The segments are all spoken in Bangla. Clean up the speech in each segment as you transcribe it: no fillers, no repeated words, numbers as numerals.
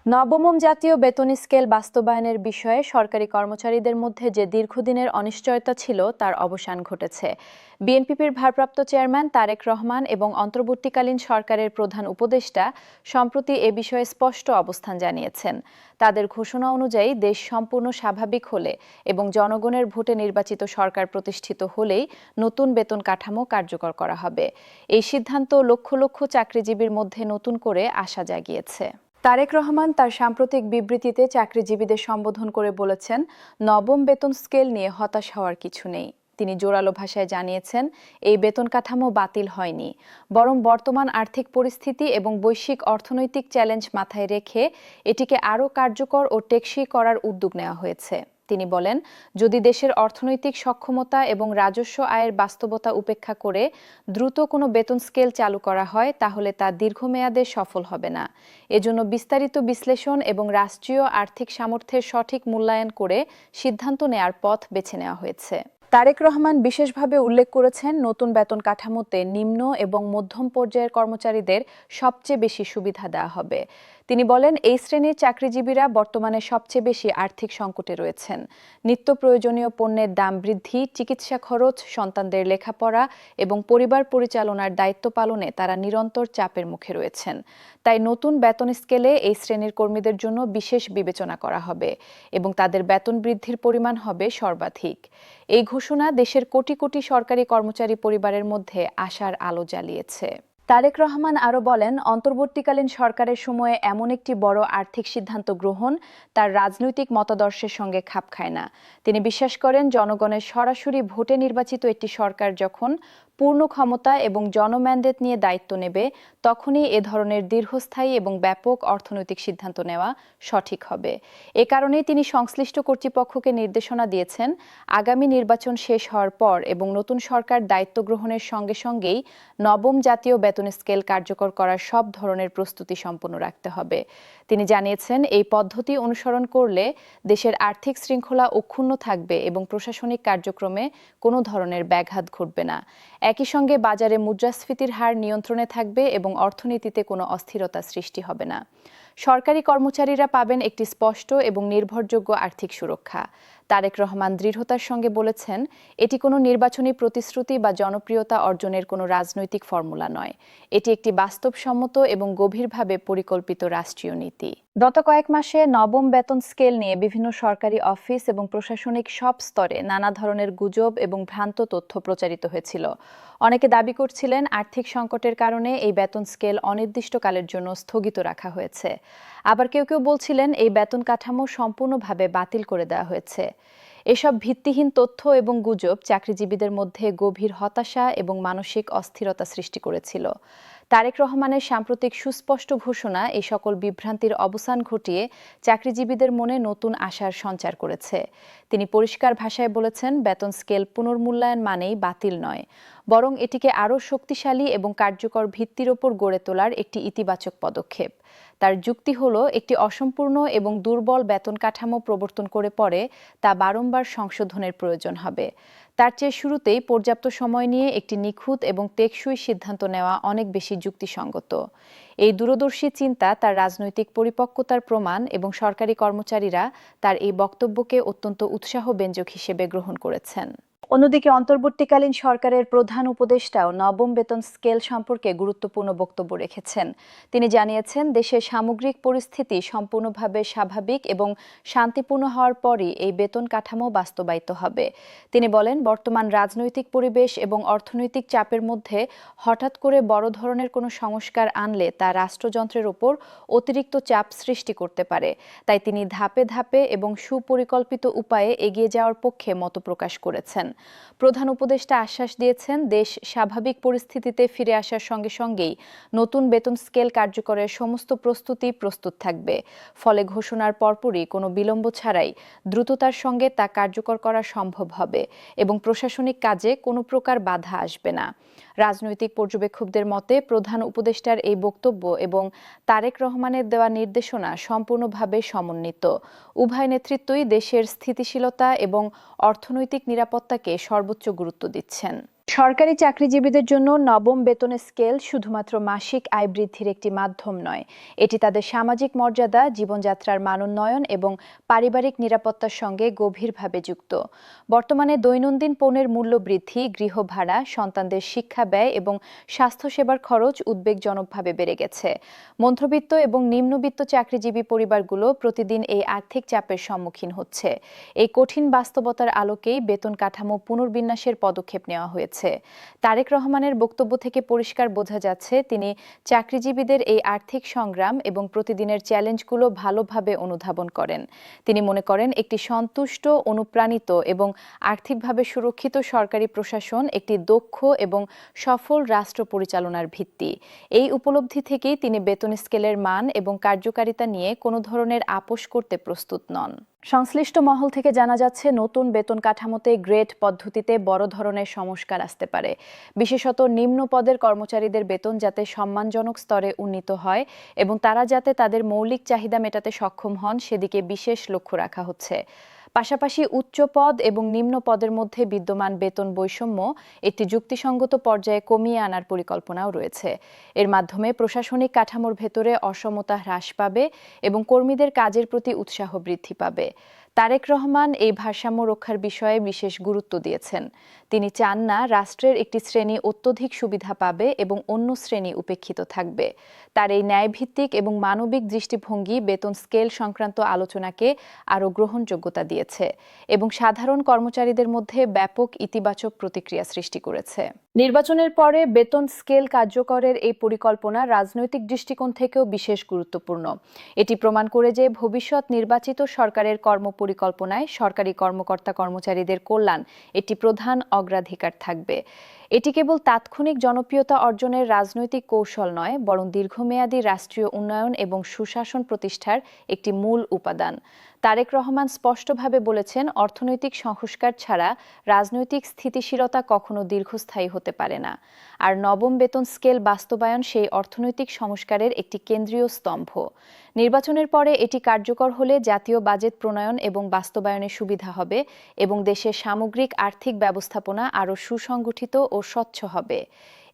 নবম জাতীয় বেতন স্কেল বাস্তবায়নের বিষয়ে সরকারি কর্মচারীদের মধ্যে যে দীর্ঘদিনের অনিশ্চয়তা ছিল তার অবসান ঘটেছে। বিএনপির ভারপ্রাপ্ত চেয়ারম্যান তারেক রহমান এবং অন্তর্বর্তীকালীন সরকারের প্রধান উপদেষ্টা সম্প্রতি এ বিষয়ে স্পষ্ট অবস্থান জানিয়েছেন। তাদের ঘোষণা অনুযায়ী দেশ সম্পূর্ণ স্বাভাবিক হলে এবং জনগণের ভোটে নির্বাচিত সরকার প্রতিষ্ঠিত হলেই নতুন বেতন কাঠামো কার্যকর করা হবে। এই সিদ্ধান্ত লক্ষ লক্ষ চাকরিজীবীর মধ্যে নতুন করে আশা জাগিয়েছে। তারেক রহমান তার সাম্প্রতিক বিবৃতিতে চাকরিজীবীদের সম্বোধন করে বলেছেন, নবম বেতন স্কেল নিয়ে হতাশ হওয়ার কিছু নেই। তিনি জোরালো ভাষায় জানিয়েছেন, এই বেতন কাঠামো বাতিল হয়নি, বরং বর্তমান আর্থিক পরিস্থিতি এবং বৈশ্বিক অর্থনৈতিক চ্যালেঞ্জ মাথায় রেখে এটিকে আরও কার্যকর ও টেকসই করার উদ্যোগ নেওয়া হয়েছে। তিনি বলেন, যদি দেশের অর্থনৈতিক সক্ষমতা এবং রাজস্ব আয়ের বাস্তবতা উপেক্ষা করে দ্রুত কোনো বেতন স্কেল চালু করা হয় তাহলে তা দীর্ঘমেয়াদে সফল হবে না। এজন্য বিস্তারিত বিশ্লেষণ এবং রাষ্ট্রীয় আর্থিক সামর্থ্যের সঠিক মূল্যায়ন করে সিদ্ধান্ত নেয়ার পথ বেছে নেওয়া হয়েছে। তারেক রহমান বিশেষভাবে উল্লেখ করেছেন, নতুন বেতন কাঠামোতে নিম্ন এবং মধ্যম পর্যায়ের কর্মচারীদের সবচেয়ে বেশি সুবিধা দেওয়া হবে। তিনি বলেন, এই শ্রেণীর চাকরিজীবীরা বর্তমানে সবচেয়ে বেশি আর্থিক সংকটে রয়েছেন। নিত্য প্রয়োজনীয় পণ্যের দাম বৃদ্ধি, চিকিৎসা খরচ, সন্তানদের লেখাপড়া এবং পরিবার পরিচালনার দায়িত্ব পালনে তারা নিরন্তর চাপের মুখে রয়েছেন। তাই নতুন বেতন স্কেলে এই শ্রেণীর কর্মীদের জন্য বিশেষ বিবেচনা করা হবে এবং তাদের বেতন বৃদ্ধির পরিমাণ হবে সর্বাধিক। এই ঘোষণা দেশের কোটি কোটি সরকারি কর্মচারী পরিবারের মধ্যে আশার আলো জ্বালিয়েছে। তারেক রহমান আরও বলেন, অন্তর্বর্তীকালীন সরকারের সময়ে এমন একটি বড় আর্থিক সিদ্ধান্ত গ্রহণ তার রাজনৈতিক মতাদর্শের সঙ্গে খাপ খায় না। তিনি বিশ্বাস করেন, জনগণের সরাসরি ভোটে নির্বাচিত একটি সরকার যখন পূর্ণ ক্ষমতা এবং জনম্যান্ডেট নিয়ে দায়িত্ব নেবে তখনই এ ধরনের দীর্ঘস্থায়ী এবং ব্যাপক অর্থনৈতিক সিদ্ধান্ত নেওয়া সঠিক হবে। এ কারণেই তিনি সংশ্লিষ্ট কর্তৃপক্ষকে নির্দেশনা দিয়েছেন, আগামী নির্বাচন শেষ হওয়ার পর এবং নতুন সরকার দায়িত্ব গ্রহণের সঙ্গে সঙ্গেই নবম জাতীয় বেতন স্কেল কার্যকর করার সব ধরনের প্রস্তুতি সম্পন্ন রাখতে হবে। তিনি জানিয়েছেন, এই পদ্ধতি অনুসরণ করলে দেশের আর্থিক শৃঙ্খলা অক্ষুণ্ণ থাকবে এবং প্রশাসনিক কার্যক্রমে কোনো ধরনের ব্যাঘাত ঘটবে না। একই সঙ্গে বাজারে মুদ্রাস্ফীতির হার নিয়ন্ত্রণে থাকবে এবং অর্থনীতিতে কোনো অস্থিরতা সৃষ্টি হবে না। সরকারি কর্মচারীরা পাবেন একটি স্পষ্ট এবং নির্ভরযোগ্য আর্থিক সুরক্ষা। তারেক রহমান দৃঢ়তার সঙ্গে বলেছেন, এটি কোনো নির্বাচনী প্রতিশ্রুতি বা জনপ্রিয়তা অর্জনের কোনো রাজনৈতিক ফর্মুলা নয়। এটি একটি বাস্তবসম্মত এবং গভীরভাবে পরিকল্পিত রাষ্ট্রীয় নীতি। গত কয়েক মাসে নবম বেতন স্কেল নিয়ে বিভিন্ন সরকারি অফিস এবং প্রশাসনিক সব স্তরে নানা ধরনের গুজব এবং ভ্রান্ত তথ্য প্রচারিত হয়েছিল। অনেকে দাবি করছিলেন, আর্থিক সংকটের কারণে এই বেতন স্কেল অনির্দিষ্টকালের জন্য স্থগিত রাখা হয়েছে। আবার কেউ কেউ বলছিলেন, এই বেতন কাঠামো সম্পূর্ণভাবে বাতিল করে দেওয়া হয়েছে। এসব ভিত্তিহীন তথ্য এবং গুজব চাকরিজীবীদের মধ্যে গভীর হতাশা এবং মানসিক অস্থিরতা সৃষ্টি করেছিল। তারেক রহমানের সাম্প্রতিক সুস্পষ্ট ঘোষণা এই সকল বিভ্রান্তির অবসান ঘটিয়ে চাকরিজীবীদের মনে নতুন আশার সঞ্চার করেছে। তিনি পরিষ্কার ভাষায় বলেছেন, বেতন স্কেল পুনর্মূল্যায়ন মানেই বাতিল নয়, বরং এটিকে আরও শক্তিশালী এবং কার্যকর ভিত্তির ওপর গড়ে তোলার একটি ইতিবাচক পদক্ষেপ। তার যুক্তি হলো, একটি অসম্পূর্ণ এবং দুর্বল বেতন কাঠামো প্রবর্তন করে পরে তা বারংবার সংশোধনের প্রয়োজন হবে। তার চেয়ে শুরুতেই পর্যাপ্ত সময় নিয়ে একটি নিখুঁত এবং টেকসই সিদ্ধান্ত নেওয়া অনেক বেশি যুক্তিসঙ্গত। এই দূরদর্শী চিন্তা তার রাজনৈতিক পরিপক্বতার প্রমাণ এবং সরকারি কর্মচারীরা তার এই বক্তব্যকে অত্যন্ত উৎসাহব্যঞ্জক হিসেবে গ্রহণ করেছেন। অন্যদিকে অন্তর্বর্তীকালীন সরকারের প্রধান উপদেষ্টাও নবম বেতন স্কেল সম্পর্কে গুরুত্বপূর্ণ বক্তব্য রেখেছেন। তিনি জানিয়েছেন, দেশের সামগ্রিক পরিস্থিতি সম্পূর্ণভাবে স্বাভাবিক এবং শান্তিপূর্ণ হওয়ার পরই এই বেতন কাঠামো বাস্তবায়িত হবে। তিনি বলেন, বর্তমান রাজনৈতিক পরিবেশ এবং অর্থনৈতিক চাপের মধ্যে হঠাৎ করে বড় ধরনের কোনো সংস্কার আনলে তা রাষ্ট্রযন্ত্রের ওপর অতিরিক্ত চাপ সৃষ্টি করতে পারে। তাই তিনি ধাপে ধাপে এবং সুপরিকল্পিত উপায়ে এগিয়ে যাওয়ার পক্ষে মত প্রকাশ করেছেন। প্রধান উপদেষ্টা আশ্বাস দিয়েছেন, দেশ স্বাভাবিক পরিস্থিতিতে ফিরে আসার সঙ্গে সঙ্গেই নতুন বেতন স্কেল কার্যকরের সমস্ত প্রস্তুতি প্রস্তুত থাকবে। ফলে ঘোষণার পরপরই কোনো বিলম্ব ছাড়াই দ্রুততার সঙ্গে তা কার্যকর করা সম্ভব হবে এবং প্রশাসনিক কাজে কোনো প্রকার বাধা আসবে না। রাজনৈতিক পর্যবেক্ষকদের মতে, প্রধান উপদেষ্টার এই বক্তব্য এবং তারেক রহমানের দেওয়া নির্দেশনা সম্পূর্ণভাবে সমন্বিত। উভয় নেতৃত্বই দেশের স্থিতিশীলতা এবং অর্থনৈতিক নিরাপত্তাকে সর্বোচ্চ গুরুত্ব দিচ্ছেন। সরকারি চাকরিজীবীদের জন্য নবম বেতনের স্কেল শুধুমাত্র মাসিক আয় বৃদ্ধির একটি মাধ্যম নয়, এটি তাদের সামাজিক মর্যাদা, জীবনযাত্রার মানোন্নয়ন এবং পারিবারিক নিরাপত্তার সঙ্গে গভীরভাবে যুক্ত। বর্তমানে দৈনন্দিন পণ্যের মূল্য বৃদ্ধি, গৃহভাড়া, সন্তানদের শিক্ষা ব্যয় এবং স্বাস্থ্যসেবার খরচ উদ্বেগজনকভাবে বেড়ে গেছে। মধ্যবিত্ত এবং নিম্নবিত্ত চাকরিজীবী পরিবারগুলো প্রতিদিন এই আর্থিক চাপের সম্মুখীন হচ্ছে। এই কঠিন বাস্তবতার আলোকেই বেতন কাঠামো পুনর্বিন্যাসের পদক্ষেপ নেওয়া হয়েছে। তারেক রহমানের বক্তব্য থেকে পরিষ্কার বোঝা যাচ্ছে তিনি চাকরিজীবীদের এই আর্থিক সংগ্রাম এবং প্রতিদিনের চ্যালেঞ্জগুলো ভালোভাবে অনুধাবন করেন। তিনি মনে করেন একটি সন্তুষ্ট, অনুপ্রাণিত এবং আর্থিকভাবে সুরক্ষিত সরকারি প্রশাসন একটি দক্ষ এবং সফল রাষ্ট্র পরিচালনার ভিত্তি। এই উপলব্ধি থেকেই তিনি বেতন স্কেলের মান এবং কার্যকারিতা নিয়ে কোনো ধরনের আপোষ করতে প্রস্তুত নন। সংশ্লিষ্ট মহল থেকে জানা যাচ্ছে নতুন বেতন কাঠামোতে গ্রেড পদ্ধতিতে বড় ধরনের সংস্কার আসতে পারে। বিশেষত নিম্ন পদের কর্মচারীদের বেতন যাতে সম্মানজনক স্তরে উন্নীত হয় এবং তারা যাতে তাদের মৌলিক চাহিদা মেটাতে সক্ষম হন সেদিকে বিশেষ লক্ষ্য রাখা হচ্ছে। পাশাপাশি উচ্চ পদ এবং নিম্ন পদের মধ্যে বিদ্যমান বেতন বৈষম্য একটি যুক্তিসঙ্গত পর্যায়ে কমিয়ে আনার পরিকল্পনাও রয়েছে। এর মাধ্যমে প্রশাসনিক কাঠামোর ভেতরে অসমতা হ্রাস পাবে এবং কর্মীদের কাজের প্রতি উৎসাহ বৃদ্ধি পাবে। তারেক রহমান এই ভারসাম্য রক্ষার বিষয়ে বিশেষ গুরুত্ব দিয়েছেন। তিনি চান না রাষ্ট্রের একটি শ্রেণী অত্যধিক সুবিধা পাবে এবং অন্য শ্রেণী উপেক্ষিত থাকবে। তার এই ন্যায়ভিত্তিক এবং মানবিক দৃষ্টিভঙ্গি বেতন স্কেল সংক্রান্ত আলোচনাকে আরও গ্রহণযোগ্যতা দিয়েছে এবং সাধারণ কর্মচারীদের মধ্যে ব্যাপক ইতিবাচক প্রতিক্রিয়া সৃষ্টি করেছে। নির্বাচনের পরে বেতন স্কেল কার্যকরের এই পরিকল্পনা রাজনৈতিক দৃষ্টিকোণ থেকেও বিশেষ গুরুত্বপূর্ণ। এটি প্রমাণ করে যে ভবিষ্যৎ নির্বাচিত সরকারের কর্মপরিকল্পনায় সরকারি কর্মকর্তা-কর্মচারীদের কল্যাণ একটি প্রধান অগ্রাধিকার থাকবে। এটি কেবল তাৎক্ষণিক জনপ্রিয়তা অর্জনের রাজনৈতিক কৌশল নয়, বরং দীর্ঘমেয়াদী রাষ্ট্রীয় উন্নয়ন এবং সুশাসন প্রতিষ্ঠার একটি মূল উপাদান। তারেক রহমান স্পষ্টভাবে বলেছেন, অর্থনৈতিক সংস্কার ছাড়া রাজনৈতিক স্থিতিশীলতা কখনো দীর্ঘস্থায়ী হতে পারে না। আর নবম বেতন স্কেল বাস্তবায়ন সেই অর্থনৈতিক সংস্কারের একটি কেন্দ্রীয় স্তম্ভ। নির্বাচনের পরে এটি কার্যকর হলে জাতীয় বাজেট প্রণয়ন এবং বাস্তবায়নে সুবিধা হবে এবং দেশের সামগ্রিক আর্থিক ব্যবস্থাপনা আরও সুসংগঠিত ও স্বচ্ছ হবে।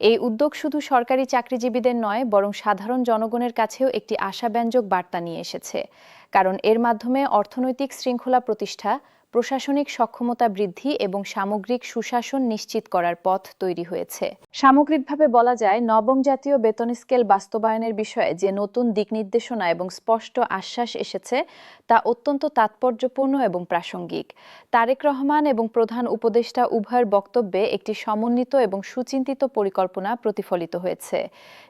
এই উদ্যোগ শুধু সরকারি চাকরিজীবীদের নয়, বরং সাধারণ জনগণের কাছেও একটি আশাব্যঞ্জক বার্তা নিয়ে এসেছে। কারণ এর মাধ্যমে অর্থনৈতিক শৃঙ্খলা প্রতিষ্ঠা, প্রশাসনিক সক্ষমতা বৃদ্ধি এবং সামগ্রিক সুশাসন নিশ্চিত করার পথ তৈরি হয়েছে। সামগ্রিকভাবে বলা যায়, নবম জাতীয় বেতন স্কেল বাস্তবায়নের বিষয়ে যে নতুন দিকনির্দেশনা এবং স্পষ্ট আশ্বাস এসেছে তা অত্যন্ত তাৎপর্যপূর্ণ এবং প্রাসঙ্গিক। তারেক রহমান এবং প্রধান উপদেষ্টা উভয়ের বক্তব্যে একটি সমন্বিত এবং সুচিন্তিত পরিকল্পনা প্রতিফলিত হয়েছে।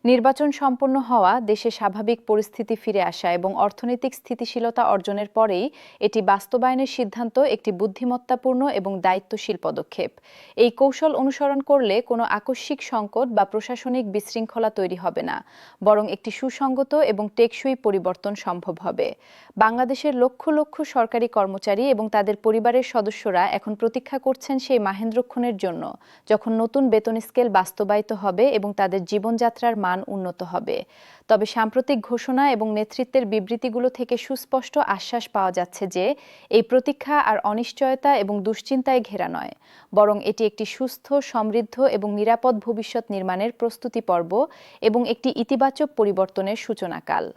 নির্বাচন সম্পন্ন হওয়া, দেশে স্বাভাবিক পরিস্থিতি ফিরে আসা এবং অর্থনৈতিক স্থিতিশীলতা অর্জনের পরেই এটি বাস্তবায়নের সিদ্ধান্ত একটি বুদ্ধিমত্তাপূর্ণ এবং দায়িত্বশীল পদক্ষেপ। এই কৌশল অনুসরণ করলে কোনো আকস্মিক সংকট বা প্রশাসনিক বিশৃঙ্খলা তৈরি হবে না, বরং একটি সুসংগত এবং টেকসই পরিবর্তন সম্ভব হবে। বাংলাদেশের লক্ষ লক্ষ সরকারি কর্মচারী এবং তাদের পরিবারের সদস্যরা এখন প্রতীক্ষা করছেন সেই মাহেন্দ্রক্ষণের জন্য, যখন নতুন বেতন স্কেল বাস্তবায়িত হবে এবং তাদের জীবনযাত্রার মান উন্নত হবে। তবে সাম্প্রতিক ঘোষণা এবং নেতৃত্বের বিবৃতিগুলো থেকে সুস্পষ্ট আশ্বাস পাওয়া যাচ্ছে যে এই প্রতীক্ষা আর অনিশ্চয়তা এবং দুশ্চিন্তায় ঘেরা নয়, বরং এটি একটি সুস্থ, সমৃদ্ধ এবং নিরাপদ ভবিষ্যৎ নির্মাণের প্রস্তুতি পর্ব এবং একটি ইতিবাচক পরিবর্তনের সূচনাকাল।